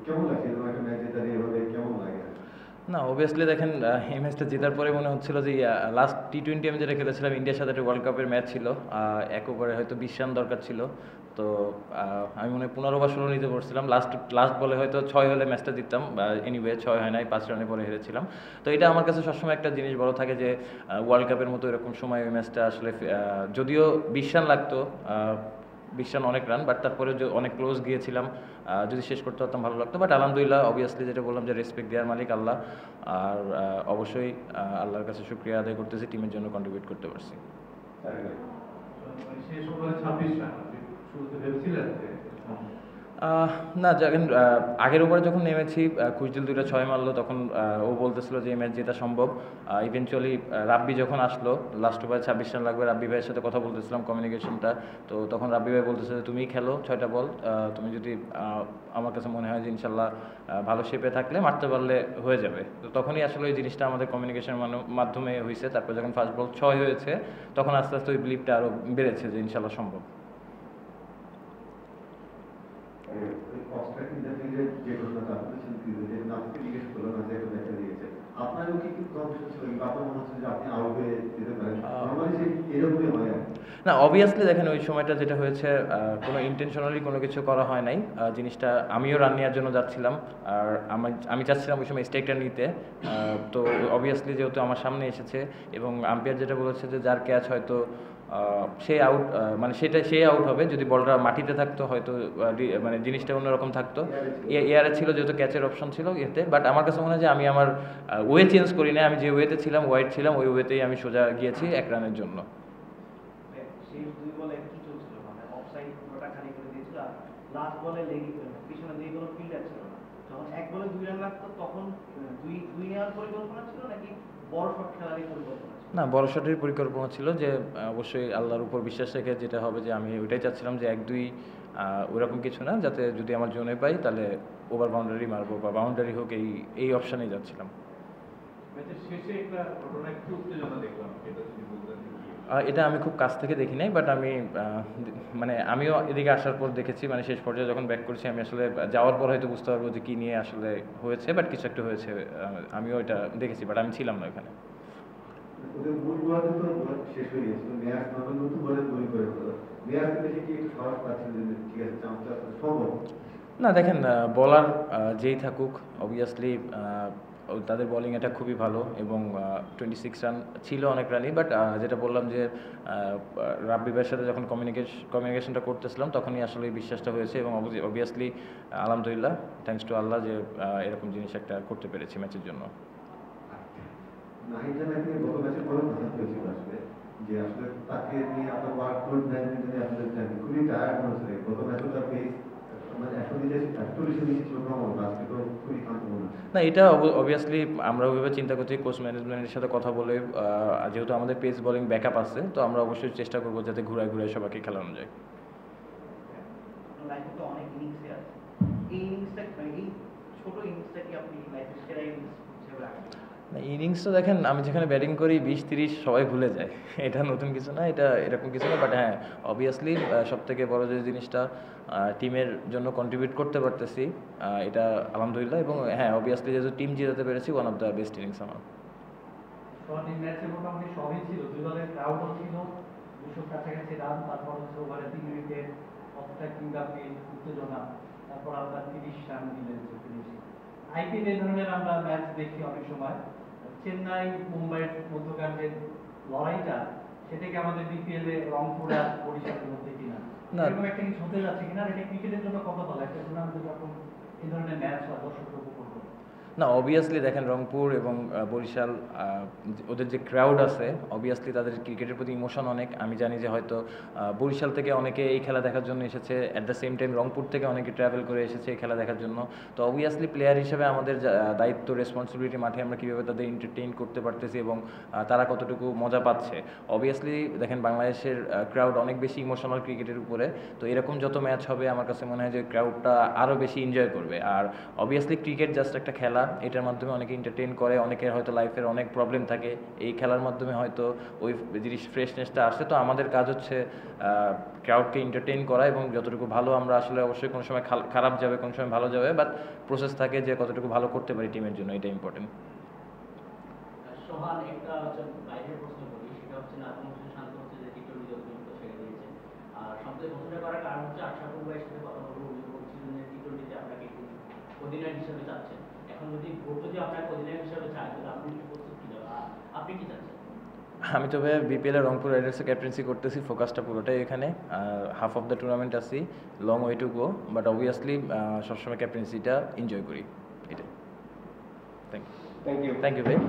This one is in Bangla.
কেমন লাগছে এরকম একটা ম্যাচ জেতা নিয়ে এভাবে কেমন লাগে? না, অবভিয়াসলি দেখেন এই ম্যাচটা জেতার পরে মনে হচ্ছিল যে লাস্ট টি-20 আমি যেটা খেলেছিলাম ইন্ডিয়ার সাথে একটা ওয়ার্ল্ড কাপের ম্যাচ ছিল। ১ ওভারে হয়তো ২০ রান দরকার ছিল। তো আমি মনে হয় ১৫ বা ১৬ নিতে পড়ছিলাম। লাস্ট লাস্ট বলে হয়তো ৬ হলে ম্যাচটা জিততাম। এনিওয়ে ৬ হয় নাই, ৫ রানে পরে হেরেছিলাম। তো এটা আমার কাছে সবসময় একটা জিনিস বড় থাকে যে ওয়ার্ল্ড কাপের মতো এরকম সময় ওই ম্যাচটা আসলে যদিও ২০ রান লাগতো, ২০ রান অনেক রান, বাট তারপরে অনেক ক্লোজ গিয়েছিলাম। যদি শেষ করতে পারতাম ভালো লাগতো, বাট আলহামদুলিল্লাহ অবভিয়াসলি যেটা বললাম যে রেসপেক্ট দেওয়ার মালিক আল্লাহ। আর অবশ্যই আল্লাহর কাছে শুকরিয়া আদায় করতেছি টিমের জন্য কন্ট্রিবিউট করতে পারছি। মানে শেষ ওভারে ২৬ রান আপনি শুরুতে ভেবেছিলেন যে সম্ভব? না, যখন আগের ওভারে যখন নেমেছি খুশদিল ২টা ৬ মারলো, তখন ও বলতেছিল যে এই ম্যাচ জেতা সম্ভব। ইভেনচুয়ালি রাব্বি যখন আসলো লাস্ট ওভারে ২৬ রান লাগবে, রাব্বি ভাইয়ের সাথে কথা বলতেছিলাম কমিউনিকেশনটা। তো তখন রাব্বি ভাই বলতেছে যে তুমিই খেলো ৬টা বল, তুমি যদি আমার কাছে মনে হয় যে ইনশাল্লাহ ভালো শেপে থাকলে মারতে পারলে হয়ে যাবে। তো তখনই আসলে ওই জিনিসটা আমাদের কমিউনিকেশনের মাধ্যমে হয়েছে। তারপর যখন ফার্স্ট বল ৬ হয়েছে তখন আস্তে আস্তে ওই বিলিভটা আরও বেড়েছে যে ইনশাল্লাহ সম্ভব। অস্ট্রেলিয়ান ইন্টারভিউতে যে ঘটনাটা আপনি যে নামকে জিজ্ঞেস করলো না যে একটা দেখা দিয়েছে, আপনারও কি কনফিউশন ছিল কি আপনার মনে হচ্ছে যে আপনি আউট হয়ে যেতে পারেন? নর্মালি সে এরকমই হয় আর কি। না, অবভিয়াসলি দেখেন ওই সময়টা যেটা হয়েছে কোনো ইন্টেনশনালি কোনো কিছু করা হয় নাই। জিনিসটা আমিও রান নেওয়ার জন্য যাচ্ছিলাম। আর আমি চাচ্ছিলাম ওই সময় স্ট্রাইকটা নিতে। তো অবভিয়াসলি যেহেতু আমার সামনে এসেছে এবং আম্পায়ার যেটা বলেছে যে যার ক্যাচ হয়তো সে আউট, মানে সে আউট হবে। যদি বলটা মাটিতে থাকতো হয়তো মানে জিনিসটা অন্যরকম থাকতো। এয়ারে ছিল যেহেতু ক্যাচের অপশন ছিল এতে, বাট আমার কাছে মনে হয় যে আমি আমার ওয়ে চেঞ্জ করি না। আমি যে ওয়েতে ছিলাম, ওয়াইড ছিলাম, ওই ওয়েতেই আমি সোজা গিয়েছি ১ রানের জন্য। শেষ দুই বলে কি চলছিল, মানে অফসাইড পুরোটা খালি করে দিয়েছিল, আর লাস্ট বলে লেগে পিছনে দিয়ে কোনো ফিল্ডার ছিল না। যখন ১ বলে ২ রান লাগতো তখন দুই দুই নেওয়ার পরিকল্পনা ছিল নাকি বড় শট খেলারই পরিকল্পনা ছিল? না, বড় শটের পরিকল্পনা ছিল যে অবশ্যই আল্লাহর উপর বিশ্বাস রেখে যেটা হবে যে আমি ওইটাই চাচ্ছিলাম যে ১-২ ওইরকম কিছু না, যাতে যদি আমার জোনে পাই তাহলে ওভার বাউন্ডারি মারবো বা বাউন্ডারি হোক, এই অপশানেই যাচ্ছিলাম। ম্যাচের শেষে একটা ঘটনা একটু উত্তেজনা দেখলাম, এটা যদি বলতেন যে কি? এটা আমি খুব কাছ থেকে দেখি নাই, বাট আমি মানে আমিও এদিকে আসার পর দেখেছি, মানে শেষ পর্যায়ে যখন ব্যাক করছি আমি আসলে যাওয়ার পর হয়তো বুঝতে পারবো যে কী নিয়ে আসলে হয়েছে, বাট কিছু একটা হয়েছে। আমিও এটা দেখেছি, বাট আমি ছিলাম না ওখানে। ওদের মূল গোয়াতে তো শেষ হয়ে গেছিল, মেয়ার নতুন নতুন বলে তৈরি করে ফেলো। মেয়ারকে দেখে কি একটু সাহস পাচ্ছেন যে ঠিক আছে চান্সটা সম্ভব? না দেখেন, বলার যেই থাকুক অবভিয়াসলি তাদের বোলিং এটা খুবই ভালো এবং 26 রান ছিল অনেক রানই, বাট যেটা বললাম যে রাব্বি ভাইয়ের সাথে যখন কমিউনিকেশনটা করতেছিলাম তখনই আসলে এই বিশ্বাসটা হয়েছে এবং অবভিয়াসলি আলহামদুলিল্লাহ, থ্যাঙ্কস টু আল্লাহ যে এরকম জিনিস একটা করতে পেরেছি ম্যাচের জন্য। নাহিদ জানাকে গত ম্যাচে পরে কথা হয়েছিল আসলে, যে আসলে তাকে নিয়ে আপনার ওয়ার্কলোড ম্যানেজমেন্ট নিয়ে আসলে খুবই টায়ার্ড মনে হচ্ছে। গত ম্যাচে তার পেস মানে 140 নিচে ছিল ক্রমশ, আজকে তো খুবই ক্লান্ত মনে হচ্ছে। না, এটা অবভিয়াসলি আমরা ওইভাবে চিন্তা করছি কোচ ম্যানেজমেন্টের সাথে কথা বলে, যেহেতু আমাদের পেস বোলিং ব্যাকআপ আছে, তো আমরা অবশ্যই চেষ্টা করবো যাতে ঘুরায় ঘুরায় সবাইকে খেলানো যায়। আপনার লাইফে তো অনেক ইনিংসে আছে, এই ইনিংসটা মানে এই ছোট ইনিংসটা কি আপনি লাইফের সেরা ইনিংস হিসেবে রাখেন? না, ইনিংসটা দেখেন আমি যেখানে ব্যাটিং করি ২০-৩০ সবাই ভুলে যায়। এটা নতুন কিছু না, এটা এরকম কিছু না, বাট হ্যাঁ অবভিয়াসলি সবথেকে বড় যে জিনিসটা টিমের জন্য কন্ট্রিবিউট করতে পারতেছি, এটা আলহামদুলিল্লাহ। এবং হ্যাঁ অবভিয়াসলি যেহেতু টিম জিতাতে পেরেছি, one of the best innings আমার। শর্ট ম্যাচে মোটামুটি সবই ছিল, দুই দলের ক্রাউডও ছিল, ২০০ কাছাকাছি রান, তারপর হচ্ছে ওভারে ৩ উইকেট, অফটা ফিঙ্গারপ্রিন্ট, উত্তেজনা, তারপর আপনার ৩০ রান দিলেন যে ফিনিশিং। আইপিএল এই ধরনের আমরা ম্যাচ দেখি অনেক সময়, চেন্নাই মুম্বাইয়ের মধ্যকার যে লড়াইটা, সেটাকে আমাদের বিপিএল এ রংপুরে আর বরিশালের মধ্যে কিনা না, এরকম একটা কিছু হতে যাচ্ছে কিনা, আর এটা ক্রিকেটের জন্য কত ভালো একটা টুর্নামেন্টে যখন এই ধরনের ম্যাচ হয় দর্শকরা উপভোগ করবে। না, অবভিয়াসলি দেখেন রংপুর এবং বরিশাল, ওদের যে ক্রাউড আছে অবভিয়াসলি তাদের ক্রিকেটের প্রতি ইমোশন অনেক। আমি জানি যে হয়তো বরিশাল থেকে অনেকে এই খেলা দেখার জন্য এসেছে, at the same time Rangpur থেকে অনেকে ট্রাভেল করে এসেছে এই খেলা দেখার জন্য। তো অবভিয়াসলি প্লেয়ার হিসেবে আমাদের দায়িত্ব, রেসপন্সিবিলিটি মাঠে আমরা কীভাবে তাদের এন্টারটেইন করতে পারতেছি এবং তারা কতটুকু মজা পাচ্ছে। অবভিয়াসলি দেখেন বাংলাদেশের ক্রাউড অনেক বেশি ইমোশনাল ক্রিকেটের উপরে। তো এরকম যত ম্যাচ হবে আমার কাছে মনে হয় যে ক্রাউডটা আরও বেশি এনজয় করবে। আর অবভিয়াসলি ক্রিকেট জাস্ট একটা খেলা, এটার মাধ্যমে অনেকে এন্টারটেইন করে, অনেকের হয়তো লাইফের অনেক প্রবলেম থাকে, এই খেলার মাধ্যমে হয়তো ওই জিনিস ফ্রেশনেসটা আসে। তো আমাদের কাজ হচ্ছে ক্রাউডকে এন্টারটেইন করা, এবং যতটুকু ভালো আমরা আসলে অবশ্যই কোনো সময় খারাপ যাবে, কোনো সময় ভালো যাবে, বাট প্রসেস থাকে যে কতটুকু ভালো করতে পারি টিমের জন্য, এটা ইম্পর্টেন্ট। সোহান, একটা হচ্ছে বাইরের প্রশ্ন করি, সেটা হচ্ছে না কোনো কিছু শান্ত হচ্ছে যে টি-টোয়েন্টি যতটুকু ছেড়ে দিয়েছে, আর সবথেকে প্রশ্নটা করার কারণ হচ্ছে আশরাফুল ভাইয়ের সাথে কথা বলবো, উনি বলছিলেন যে টি-টোয়েন্টিতে আপনাকে একটু অধিনায়ক হিসেবে চাচ্ছেন। এখন যদি বোর্ড যদি আপনাকে অধিনায়ক হিসেবে চায়, তাহলে আপনি কি প্রস্তুত কি যাবে, আপনি কি চাচ্ছেন? আমি তো ভাই বিপিএল এর রংপুর রাইডার্সের ক্যাপ্টেন্সি করতেছি, ফোকাসটা পুরোটাই এখানে, হাফ অফ দ্য টুর্নামেন্ট আছি, long way to go, but obviously সবসময় ক্যাপ্টেন্সিটা এনজয় করি, এটা। থ্যাংক ইউ ভাই।